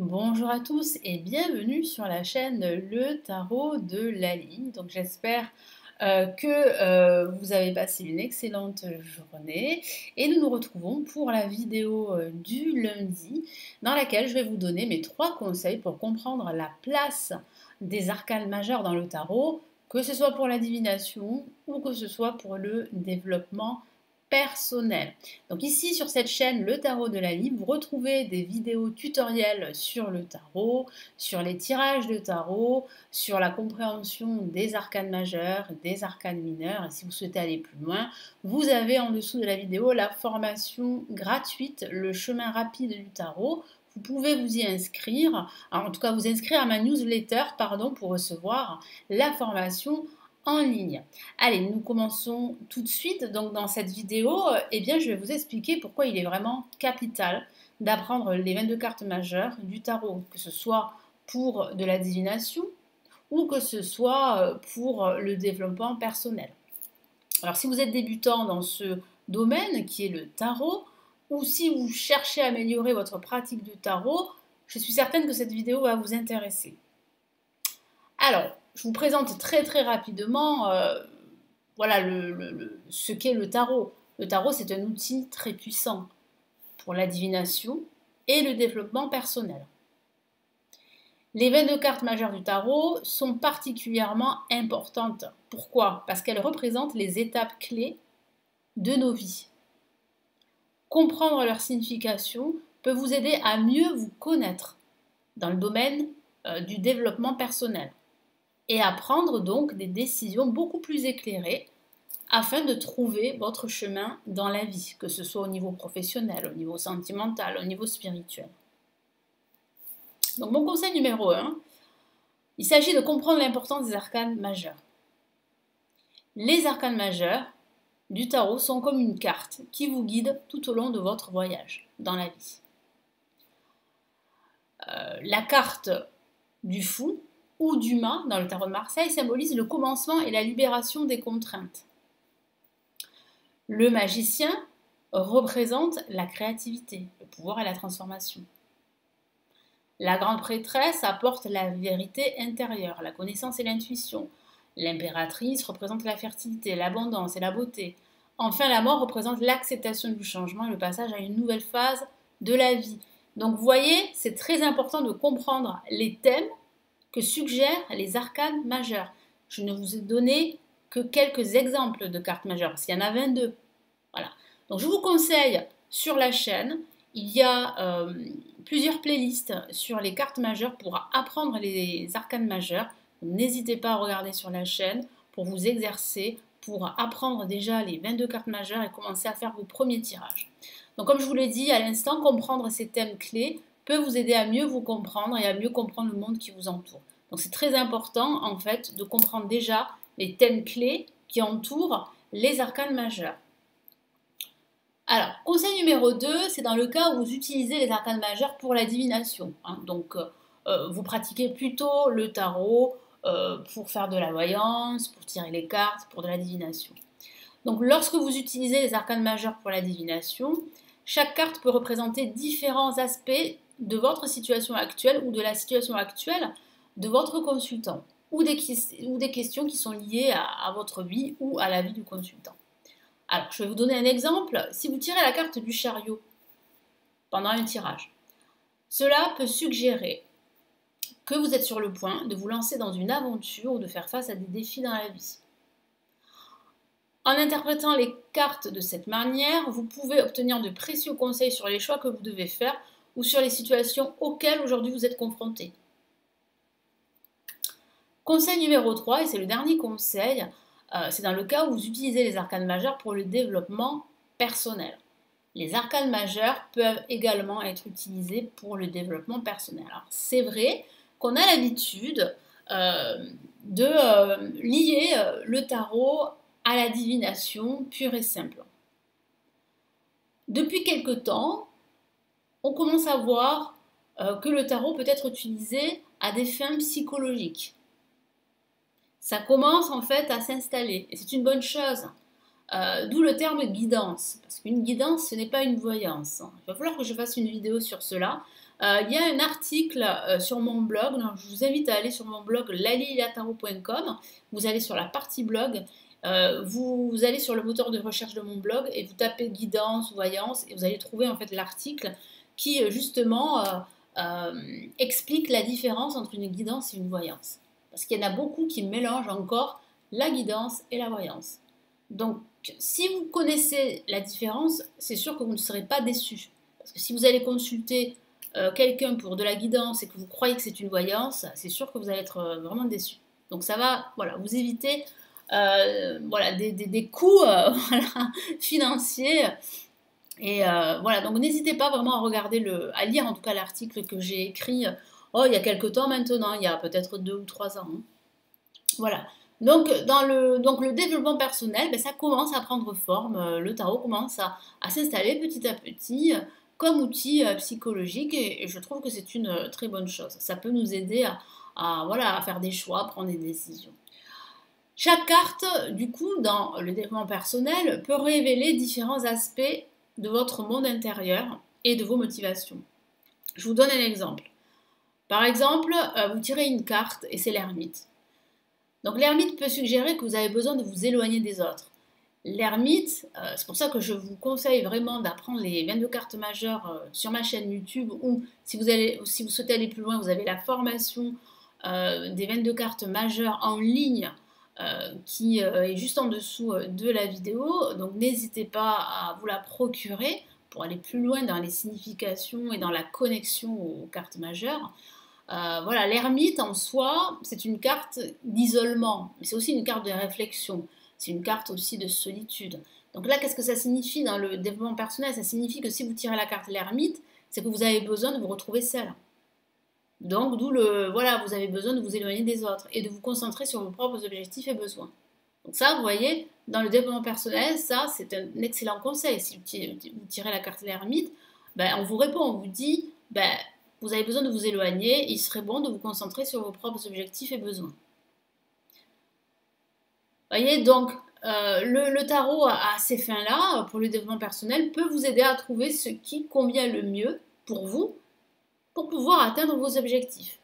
Bonjour à tous et bienvenue sur la chaîne Le Tarot de Lali. Donc j'espère que vous avez passé une excellente journée et nous nous retrouvons pour la vidéo du lundi dans laquelle je vais vous donner mes 3 conseils pour comprendre la place des arcanes majeurs dans le tarot, que ce soit pour la divination ou que ce soit pour le développement personnel. Donc ici sur cette chaîne Le Tarot de Lali, vous retrouvez des vidéos tutoriels sur le tarot, sur les tirages de tarot, sur la compréhension des arcanes majeurs, des arcanes mineurs. Et si vous souhaitez aller plus loin, vous avez en dessous de la vidéo la formation gratuite, le chemin rapide du tarot. Vous pouvez vous y inscrire, en tout cas vous inscrire à ma newsletter, pour recevoir la formation en ligne. Allez, nous commençons tout de suite. Donc dans cette vidéo, je vais vous expliquer pourquoi il est vraiment capital d'apprendre les 22 cartes majeures du tarot, que ce soit pour de la divination ou que ce soit pour le développement personnel. Alors si vous êtes débutant dans ce domaine qui est le tarot, ou si vous cherchez à améliorer votre pratique du tarot, je suis certaine que cette vidéo va vous intéresser. Alors, je vous présente très rapidement ce qu'est le tarot. Le tarot, c'est un outil très puissant pour la divination et le développement personnel. Les 22 cartes majeures du tarot sont particulièrement importantes. Pourquoi? Parce qu'elles représentent les étapes clés de nos vies. Comprendre leur signification peut vous aider à mieux vous connaître dans le domaine du développement personnel et à prendre donc des décisions beaucoup plus éclairées afin de trouver votre chemin dans la vie, que ce soit au niveau professionnel, au niveau sentimental, au niveau spirituel. Donc mon conseil numéro 1, il s'agit de comprendre l'importance des arcanes majeures. Les arcanes majeures du tarot sont comme une carte qui vous guide tout au long de votre voyage dans la vie. La carte du fou ou du mât dans le tarot de Marseille symbolise le commencement et la libération des contraintes. Le magicien représente la créativité, le pouvoir et la transformation. La grande prêtresse apporte la vérité intérieure, la connaissance et l'intuition. L'impératrice représente la fertilité, l'abondance et la beauté. Enfin, la mort représente l'acceptation du changement et le passage à une nouvelle phase de la vie. Donc vous voyez, c'est très important de comprendre les thèmes que suggèrent les arcanes majeures. Je ne vous ai donné que quelques exemples de cartes majeures, parce qu'il y en a 22. Voilà. Donc je vous conseille sur la chaîne, il y a plusieurs playlists sur les cartes majeures pour apprendre les arcanes majeures. N'hésitez pas à regarder sur la chaîne pour vous exercer, pour apprendre déjà les 22 cartes majeures et commencer à faire vos premiers tirages. Donc comme je vous l'ai dit à l'instant, comprendre ces thèmes clés peut vous aider à mieux vous comprendre et à mieux comprendre le monde qui vous entoure. Donc c'est très important en fait de comprendre déjà les thèmes clés qui entourent les arcanes majeures. Alors, conseil numéro 2, c'est dans le cas où vous utilisez les arcanes majeures pour la divination. Donc vous pratiquez plutôt le tarot pour faire de la voyance, pour tirer les cartes, pour de la divination. Donc lorsque vous utilisez les arcanes majeures pour la divination, chaque carte peut représenter différents aspects de votre situation actuelle ou de la situation actuelle de votre consultant, ou des questions qui sont liées à votre vie ou à la vie du consultant. Alors, je vais vous donner un exemple. Si vous tirez la carte du chariot pendant un tirage, cela peut suggérer que vous êtes sur le point de vous lancer dans une aventure ou de faire face à des défis dans la vie. En interprétant les cartes de cette manière, vous pouvez obtenir de précieux conseils sur les choix que vous devez faire ou sur les situations auxquelles aujourd'hui vous êtes confronté. Conseil numéro 3, et c'est le dernier conseil, c'est dans le cas où vous utilisez les arcanes majeures pour le développement personnel. Les arcanes majeures peuvent également être utilisées pour le développement personnel. Alors, c'est vrai qu'on a l'habitude de lier le tarot à la divination pure et simple. Depuis quelque temps, on commence à voir que le tarot peut être utilisé à des fins psychologiques. Ça commence en fait à s'installer et c'est une bonne chose. D'où le terme guidance, parce qu'une guidance, ce n'est pas une voyance. Il va falloir que je fasse une vidéo sur cela. Il y a un article sur mon blog, donc je vous invite à aller sur mon blog laliliataro.com, vous allez sur la partie blog, vous allez sur le moteur de recherche de mon blog et vous tapez guidance, voyance, et vous allez trouver en fait l'article qui justement explique la différence entre une guidance et une voyance. Parce qu'il y en a beaucoup qui mélangent encore la guidance et la voyance. Donc, si vous connaissez la différence, c'est sûr que vous ne serez pas déçu. Parce que si vous allez consulter quelqu'un pour de la guidance et que vous croyez que c'est une voyance, c'est sûr que vous allez être vraiment déçu. Donc, ça va voilà, vous éviter voilà, des coûts voilà, financiers. Et voilà, donc n'hésitez pas vraiment à regarder, à lire en tout cas l'article que j'ai écrit il y a quelques temps maintenant, il y a peut-être 2 ou 3 ans. Hein. Voilà. Donc, le développement personnel, ben, ça commence à prendre forme. Le tarot commence à s'installer petit à petit comme outil psychologique et je trouve que c'est une très bonne chose. Ça peut nous aider voilà, à faire des choix, à prendre des décisions. Chaque carte, du coup, dans le développement personnel, peut révéler différents aspects de votre monde intérieur et de vos motivations. Je vous donne un exemple. Par exemple, vous tirez une carte et c'est l'ermite. Donc l'ermite peut suggérer que vous avez besoin de vous éloigner des autres. L'ermite, c'est pour ça que je vous conseille vraiment d'apprendre les 22 cartes majeures sur ma chaîne YouTube ou si vous souhaitez aller plus loin, vous avez la formation des 22 cartes majeures en ligne qui est juste en dessous de la vidéo. Donc n'hésitez pas à vous la procurer pour aller plus loin dans les significations et dans la connexion aux cartes majeures. Voilà, l'ermite en soi, c'est une carte d'isolement, mais c'est aussi une carte de réflexion, c'est une carte aussi de solitude. Donc là, qu'est-ce que ça signifie dans le développement personnel? Ça signifie que si vous tirez la carte l'ermite, c'est que vous avez besoin de vous retrouver seul. Donc d'où voilà, vous avez besoin de vous éloigner des autres et de vous concentrer sur vos propres objectifs et besoins. Donc ça, vous voyez, dans le développement personnel, ça, c'est un excellent conseil. Si vous tirez la carte l'ermite, ben, on vous répond, on vous dit, ben, vous avez besoin de vous éloigner, il serait bon de vous concentrer sur vos propres objectifs et besoins. Vous voyez, donc, le tarot à ces fins-là, pour le développement personnel, peut vous aider à trouver ce qui convient le mieux pour vous, pour pouvoir atteindre vos objectifs.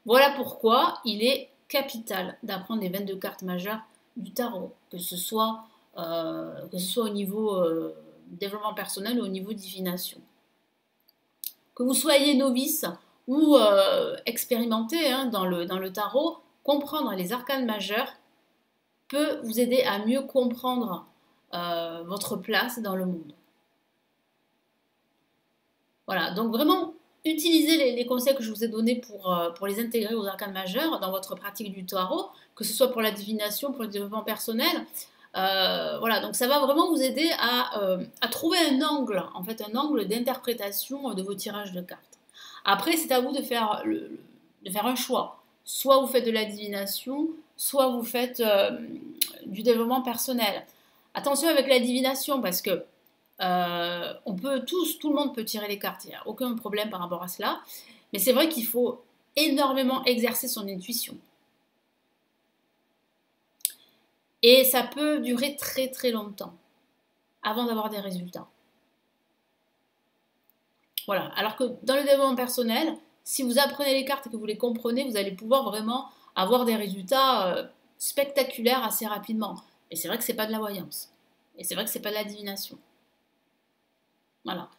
Voilà pourquoi il est capital d'apprendre les 22 cartes majeures du tarot, que ce soit au niveau développement personnel ou au niveau divination. Que vous soyez novice ou expérimenté hein, dans le tarot, comprendre les arcanes majeures peut vous aider à mieux comprendre votre place dans le monde. Voilà, donc vraiment, utilisez les conseils que je vous ai donnés pour les intégrer aux arcanes majeures dans votre pratique du tarot, que ce soit pour la divination, pour le développement personnel. Voilà, donc ça va vraiment vous aider à trouver un angle, en fait, un angle d'interprétation de vos tirages de cartes. Après, c'est à vous de faire un choix. Soit vous faites de la divination, soit vous faites du développement personnel. Attention avec la divination, parce que tout le monde peut tirer les cartes, il n'y a aucun problème par rapport à cela. Mais c'est vrai qu'il faut énormément exercer son intuition. Et ça peut durer très très longtemps avant d'avoir des résultats. Voilà. Alors que dans le développement personnel, si vous apprenez les cartes et que vous les comprenez, vous allez pouvoir vraiment avoir des résultats spectaculaires assez rapidement. Et c'est vrai que c'est pas de la voyance. Et c'est vrai que c'est pas de la divination. Voilà.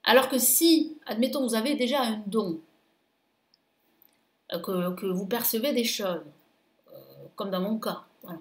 Alors que si, admettons, vous avez déjà un don, que vous percevez des choses, comme dans mon cas, voilà,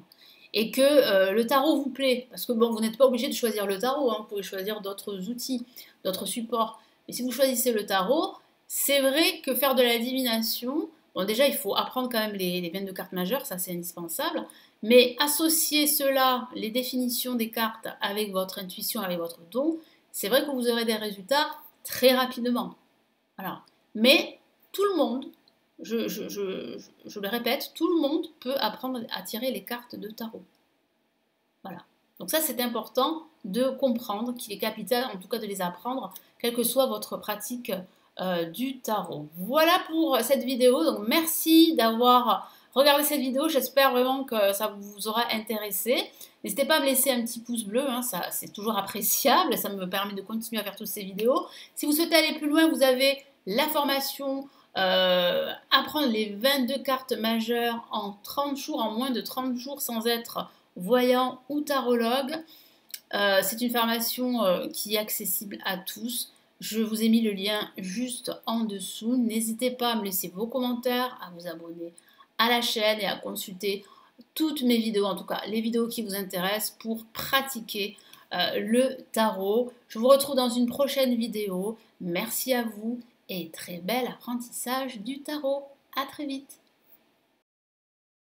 et que le tarot vous plaît, parce que bon, vous n'êtes pas obligé de choisir le tarot, hein, vous pouvez choisir d'autres outils, d'autres supports, mais si vous choisissez le tarot, c'est vrai que faire de la divination, bon déjà il faut apprendre quand même les 22 cartes majeures, ça c'est indispensable, mais associer cela, les définitions des cartes avec votre intuition, avec votre don, c'est vrai que vous aurez des résultats très rapidement. Voilà. Mais tout le monde, je le répète, tout le monde peut apprendre à tirer les cartes de tarot. Voilà. Donc ça, c'est important de comprendre qu'il est capital, en tout cas de les apprendre, quelle que soit votre pratique du tarot. Voilà pour cette vidéo. Donc merci d'avoir regardé cette vidéo. J'espère vraiment que ça vous aura intéressé. N'hésitez pas à me laisser un petit pouce bleu, hein, ça c'est toujours appréciable, ça me permet de continuer à faire toutes ces vidéos. Si vous souhaitez aller plus loin, vous avez la formation apprendre les 22 cartes majeures en 30 jours, en moins de 30 jours sans être voyant ou tarologue. C'est une formation qui est accessible à tous. Je vous ai mis le lien juste en dessous. N'hésitez pas à me laisser vos commentaires, à vous abonner à la chaîne et à consulter toutes mes vidéos, en tout cas les vidéos qui vous intéressent pour pratiquer le tarot. Je vous retrouve dans une prochaine vidéo. Merci à vous et très bel apprentissage du tarot. À très vite.